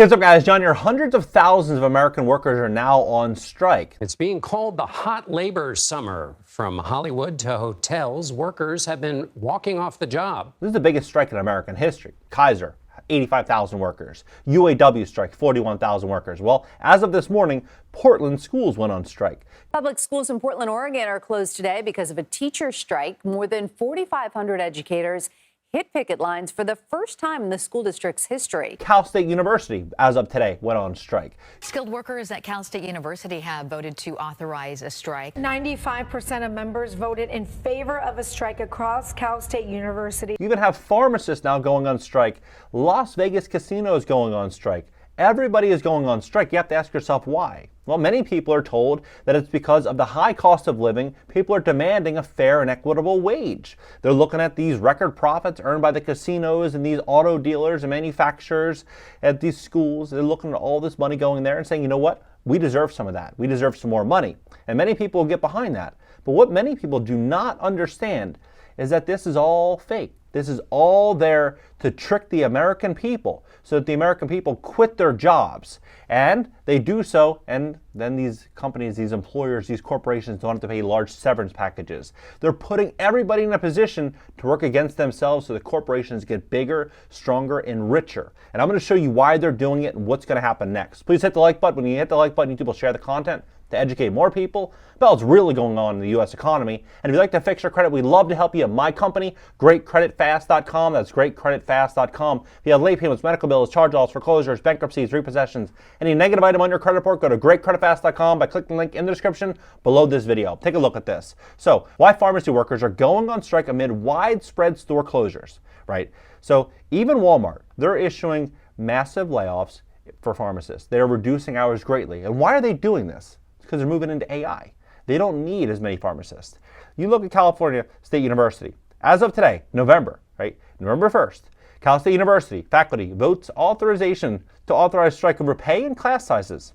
Hey, what's up guys, John here. Hundreds of thousands of American workers are now on strike. It's being called the hot labor summer. From Hollywood to hotels, workers have been walking off the job. This is the biggest strike in American history. Kaiser, 85,000 workers. UAW strike, 41,000 workers. Well, as of this morning, Portland schools went on strike. Public schools in Portland, Oregon are closed today because of a teacher strike. More than 4,500 educators hit picket lines for the first time in the school district's history. Cal State University, as of today, went on strike. Skilled workers at Cal State University have voted to authorize a strike. 95% of members voted in favor of a strike across Cal State University. You even have pharmacists now going on strike. Las Vegas casinos going on strike. Everybody is going on strike. You have to ask yourself why. Well, many people are told that it's because of the high cost of living. People are demanding a fair and equitable wage. They're looking at these record profits earned by the casinos and these auto dealers and manufacturers at these schools. They're looking at all this money going there and saying, you know what? We deserve some of that. We deserve some more money. And many people will get behind that. But what many people do not understand is that this is all fake. This is all there to trick the American people so that the American people quit their jobs. And they do so, and then these companies, these employers, these corporations don't have to pay large severance packages. They're putting everybody in a position to work against themselves so the corporations get bigger, stronger, and richer. And I'm going to show you why they're doing it and what's going to happen next. Please hit the like button. When you hit the like button, YouTube will share the content to educate more people about what's really going on in the U.S. economy. And if you'd like to fix your credit, we'd love to help you at my company, GreatCreditFast.com. That's GreatCreditFast.com. If you have late payments, medical bills, charge-offs, foreclosures, bankruptcies, repossessions, any negative item on your credit report, go to GreatCreditFast.com by clicking the link in the description below this video. Take a look at this. So, why pharmacy workers are going on strike amid widespread store closures, right? So, even Walmart, they're issuing massive layoffs for pharmacists. They're reducing hours greatly. And why are they doing this? Because they're moving into AI. They don't need as many pharmacists. You look at California State University. As of today, November 1st, Cal State University faculty votes authorization to authorize strike over pay and class sizes.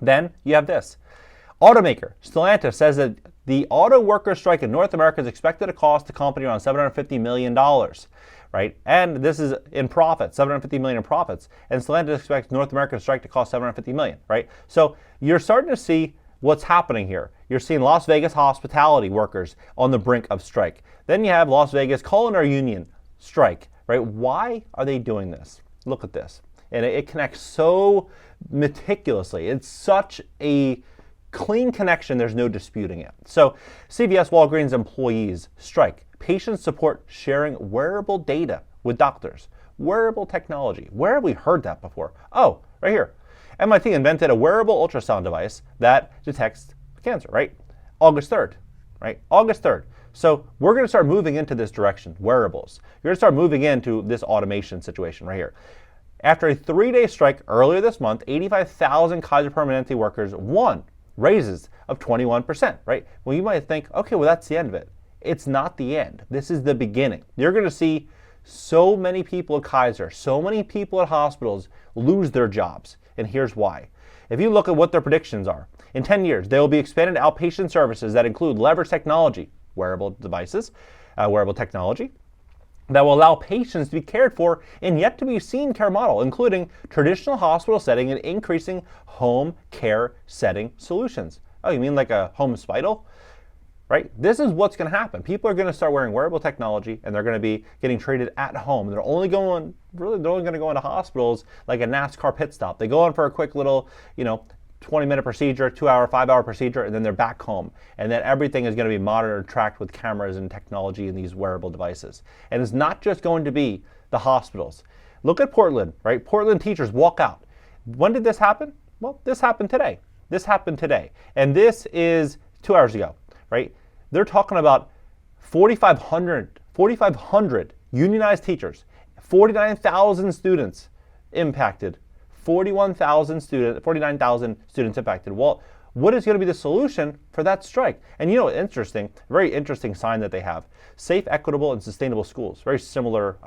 Then you have this. Automaker Stellantis says that the auto worker strike in North America is expected to cost the company around $750 million. Right? And this is in profits, $750 million in profits. And Stellantis expects North American strike to cost $750 million, right? So you're starting to see what's happening here. You're seeing Las Vegas hospitality workers on the brink of strike. Then you have Las Vegas Culinary Union strike, right? Why are they doing this? Look at this. And it connects so meticulously. It's such a clean connection, there's no disputing it. So CVS Walgreens employees strike. Patients support sharing wearable data with doctors. Wearable technology. Where have we heard that before? Oh, right here. MIT invented a wearable ultrasound device that detects cancer, right? August 3rd, right? August 3rd. So we're going to start moving into this direction, wearables. You're going to start moving into this automation situation right here. After a 3-day strike earlier this month, 85,000 Kaiser Permanente workers won raises of 21%, right? Well, you might think, okay, well, that's the end of it. It's not the end. This is the beginning. You're going to see so many people at Kaiser, so many people at hospitals lose their jobs. And here's why. If you look at what their predictions are, in 10 years, there will be expanded outpatient services that include leverage technology, wearable devices, wearable technology, that will allow patients to be cared for in yet to be seen care model, including traditional hospital setting and increasing home care setting solutions. Oh, you mean like a home hospital? Right? This is what's going to happen. People are going to start wearing wearable technology and they're going to be getting treated at home. They're only going to go into hospitals like a NASCAR pit stop. They go on for a quick little, 20-minute procedure, 2-hour, 5-hour procedure, and then they're back home. And then everything is going to be monitored, tracked with cameras and technology in these wearable devices. And it's not just going to be the hospitals. Look at Portland, right? Portland teachers walk out. When did this happen? Well, this happened today. This happened today. And this is 2 hours ago, right? They're talking about 4,500 unionized teachers, 49,000 students impacted, 49,000 students impacted. Well, what is going to be the solution for that strike? And interesting, very interesting sign that they have. Safe, equitable, and sustainable schools. Very similar.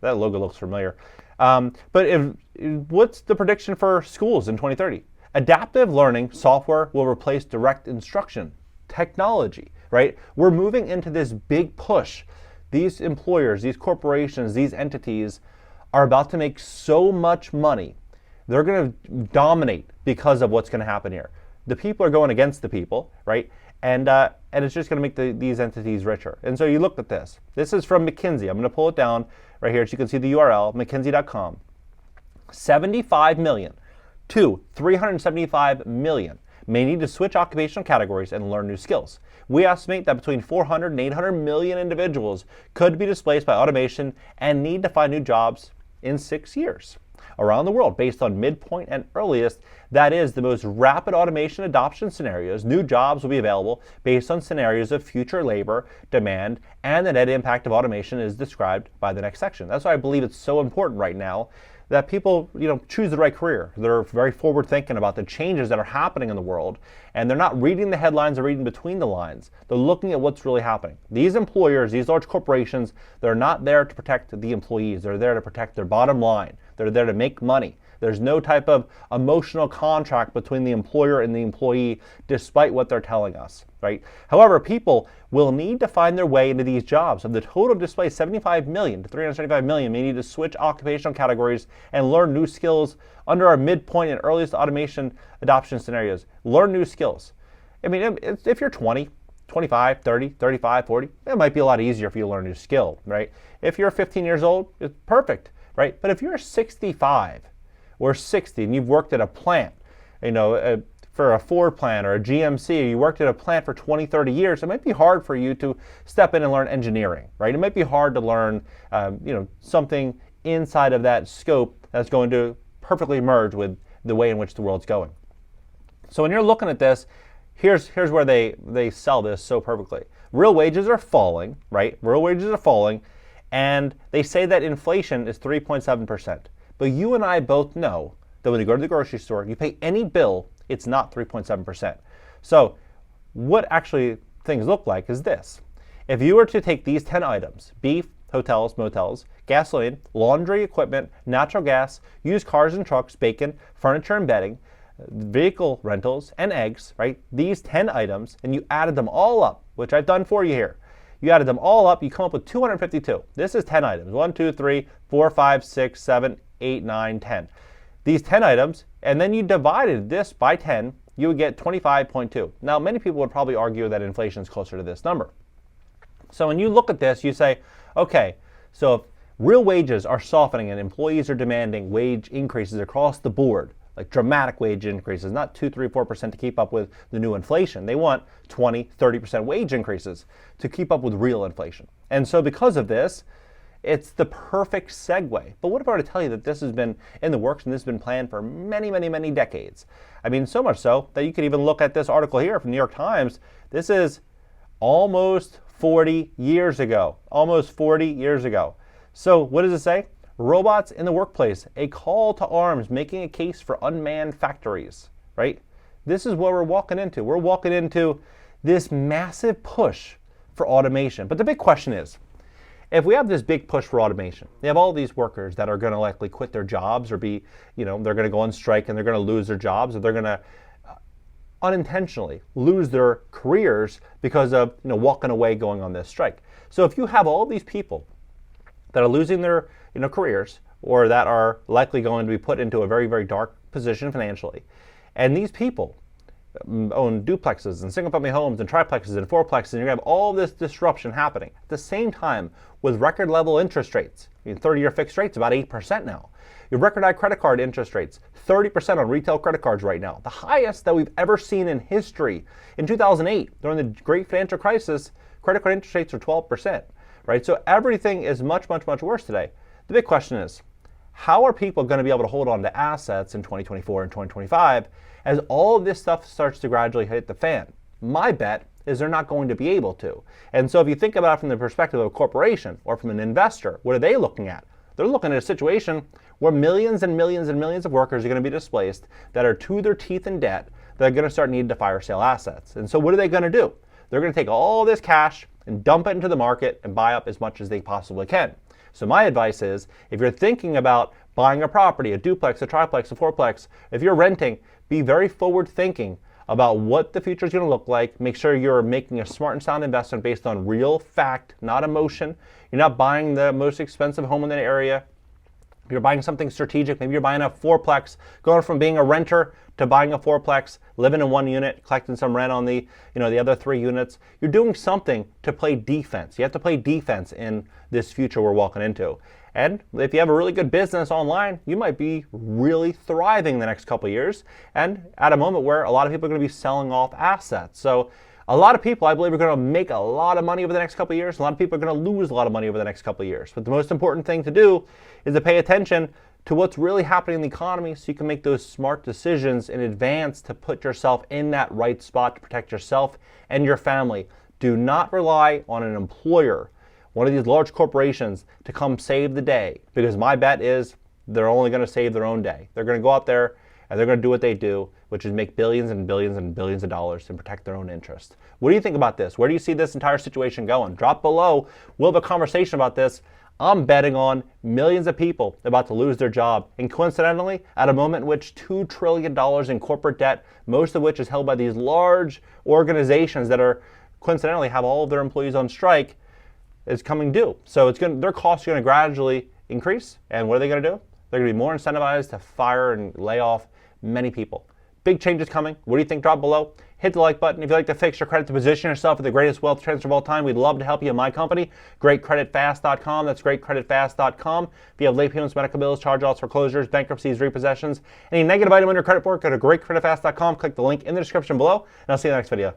That logo looks familiar. But what's the prediction for schools in 2030? Adaptive learning software will replace direct instruction technology, right? We're moving into this big push. These employers, these corporations, these entities are about to make so much money they're going to dominate because of what's going to happen here. The people are going against the people, right? And it's just going to make these entities richer. And so you look at this. This is from McKinsey. I'm going to pull it down right here so you can see the URL, mckinsey.com. 75 million to 375 million may need to switch occupational categories and learn new skills. We estimate that between 400 and 800 million individuals could be displaced by automation and need to find new jobs in 6 years. Around the world, based on midpoint and earliest, that is the most rapid automation adoption scenarios, new jobs will be available based on scenarios of future labor demand, and the net impact of automation is described by the next section. That's why I believe it's so important right now that people, choose the right career. They're very forward thinking about the changes that are happening in the world, and they're not reading the headlines or reading between the lines. They're looking at what's really happening. These employers, these large corporations, they're not there to protect the employees. They're there to protect their bottom line. They're there to make money. There's no type of emotional contract between the employer and the employee, despite what they're telling us, right? However, people will need to find their way into these jobs. Of the total displaced 75 million to 375 million may need to switch occupational categories and learn new skills under our midpoint and earliest automation adoption scenarios. Learn new skills. I mean, if you're 20, 25, 30, 35, 40, it might be a lot easier if you learn a new skill, right? If you're 15 years old, it's perfect, right? But if you're 65 or 60 and you've worked at a plant, for a Ford plant or a GMC, or you worked at a plant for 20, 30 years, it might be hard for you to step in and learn engineering, right? It might be hard to learn, something inside of that scope that's going to perfectly merge with the way in which the world's going. So when you're looking at this, here's where they sell this so perfectly. Real wages are falling, right? Real wages are falling, and they say that inflation is 3.7%. But you and I both know that when you go to the grocery store, you pay any bill, it's not 3.7%. So what actually things look like is this. If you were to take these 10 items, beef, hotels, motels, gasoline, laundry equipment, natural gas, used cars and trucks, bacon, furniture and bedding, vehicle rentals, and eggs, right? These 10 items, and you added them all up, which I've done for you here. You added them all up, you come up with 252. This is 10 items. 1, 2, 3, 4, 5, 6, 7, 8, 9, 10. These 10 items, and then you divided this by 10, you would get 25.2. Now, many people would probably argue that inflation is closer to this number. So when you look at this, you say, okay, so if real wages are softening and employees are demanding wage increases across the board, like dramatic wage increases, not 2, 3, 4% to keep up with the new inflation. They want 20, 30% wage increases to keep up with real inflation. And so because of this, it's the perfect segue. But what if I were to tell you that this has been in the works and this has been planned for many, many, many decades? I mean, so much so that you could even look at this article here from New York Times. This is almost 40 years ago. Almost 40 years ago. So what does it say? Robots in the workplace, a call to arms, making a case for unmanned factories, right? This is what we're walking into. We're walking into this massive push for automation. But the big question is, if we have this big push for automation, they have all these workers that are going to likely quit their jobs or be, they're going to go on strike and they're going to lose their jobs, or they're going to unintentionally lose their careers because of walking away going on this strike. So if you have all these people that are losing their careers, or that are likely going to be put into a very, very dark position financially, and these people own duplexes and single-family homes and triplexes and fourplexes, and you have all this disruption happening at the same time with record level interest rates. 30-year fixed rates about 8% now. Your record high credit card interest rates, 30% on retail credit cards right now, the highest that we've ever seen in history. In 2008, during the great financial crisis, credit card interest rates were 12%, right? So everything is much, much, much worse today. The big question is, how are people going to be able to hold on to assets in 2024 and 2025 as all of this stuff starts to gradually hit the fan? My bet is they're not going to be able to. And so if you think about it from the perspective of a corporation or from an investor, what are they looking at? They're looking at a situation where millions and millions and millions of workers are going to be displaced that are to their teeth in debt, that are going to start needing to fire sale assets. And so what are they going to do? They're going to take all this cash and dump it into the market and buy up as much as they possibly can. So my advice is, if you're thinking about buying a property, a duplex, a triplex, a fourplex, if you're renting, be very forward thinking about what the future is going to look like. Make sure you're making a smart and sound investment based on real fact, not emotion. You're not buying the most expensive home in that area. If you're buying something strategic, maybe you're buying a fourplex, going from being a renter to buying a fourplex, living in one unit, collecting some rent on the other 3 units. You're doing something to play defense. You have to play defense in this future we're walking into. And if you have a really good business online, you might be really thriving the next couple of years, and at a moment where a lot of people are going to be selling off assets. So a lot of people, I believe, are going to make a lot of money over the next couple of years. A lot of people are going to lose a lot of money over the next couple of years. But the most important thing to do is to pay attention to what's really happening in the economy so you can make those smart decisions in advance to put yourself in that right spot to protect yourself and your family. Do not rely on an employer, one of these large corporations, to come save the day, because my bet is they're only going to save their own day. They're going to go out there and they're going to do what they do, which is make billions and billions and billions of dollars and protect their own interest. What do you think about this? Where do you see this entire situation going? Drop below. We'll have a conversation about this. I'm betting on millions of people about to lose their job. And coincidentally, at a moment in which $2 trillion in corporate debt, most of which is held by these large organizations that are coincidentally have all of their employees on strike, is coming due. So their costs are going to gradually increase. And what are they going to do? They're going to be more incentivized to fire and lay off many people. Big changes coming. What do you think? Drop below. Hit the like button. If you'd like to fix your credit to position yourself for the greatest wealth transfer of all time, we'd love to help you in my company, GreatCreditFast.com. That's GreatCreditFast.com. If you have late payments, medical bills, charge-offs, foreclosures, bankruptcies, repossessions, any negative item on your credit report, go to GreatCreditFast.com. Click the link in the description below, and I'll see you in the next video.